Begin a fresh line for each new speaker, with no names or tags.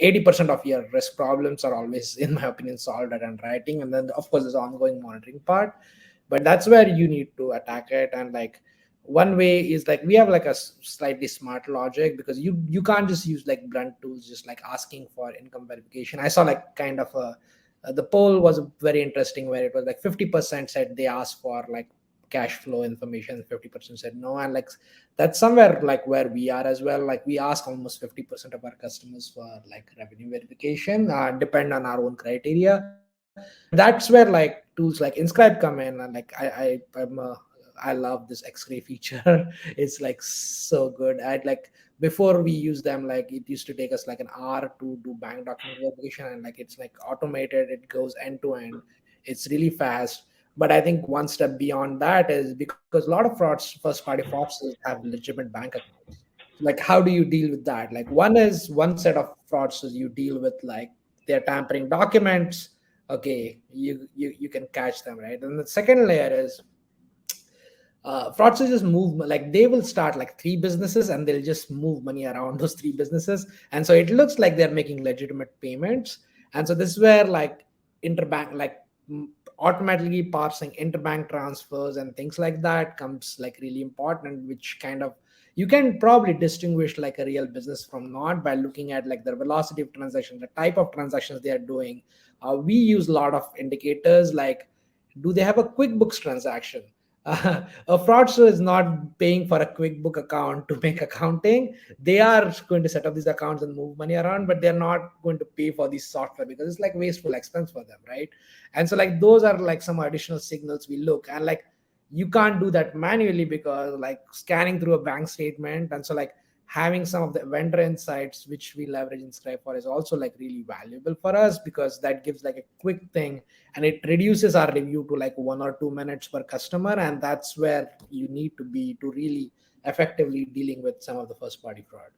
80% of your risk problems are always, in my opinion, solved at underwriting. And then of course there's ongoing monitoring part, but that's where you need to attack it. And like one way is like we have like a slightly smart logic, because you can't just use like blunt tools, just like asking for income verification. I saw like kind of a the poll was very interesting, where it was like 50% said they asked for like cash flow information, 50% said no. And like that's somewhere like where we are as well. Like we ask almost 50% of our customers for like revenue verification, depend on our own criteria. And that's where like tools like Inscribe come in. And like I love this X-ray feature. It's like so good. I'd like before we use them, like it used to take us like an hour to do bank document verification, and like it's like automated, it goes end to end, it's really fast. But I think one step beyond that is because a lot of first party fraudsters have legitimate bank accounts. Like how do you deal with that? Like one set of fraudsters you deal with, like they're tampering documents. Okay, you can catch them, right? And the second layer is fraudsters just move, like they will start like three businesses and they'll just move money around those three businesses, and so it looks like they're making legitimate payments. And so this is where like interbank, like automatically parsing interbank transfers and things like that comes like really important, which kind of you can probably distinguish like a real business from not by looking at like the velocity of transactions, the type of transactions they are doing. We use a lot of indicators, like do they have a QuickBooks transaction? A fraudster is not paying for a QuickBook account to make accounting. They are going to set up these accounts and move money around, but they're not going to pay for this software because it's like wasteful expense for them, right? And so like those are like some additional signals we look. And like you can't do that manually because like scanning through a bank statement. And so like having some of the vendor insights which we leverage in Scribe for is also like really valuable for us, because that gives like a quick thing, and it reduces our review to like 1 or 2 minutes per customer. And that's where you need to be to really effectively dealing with some of the first party fraud.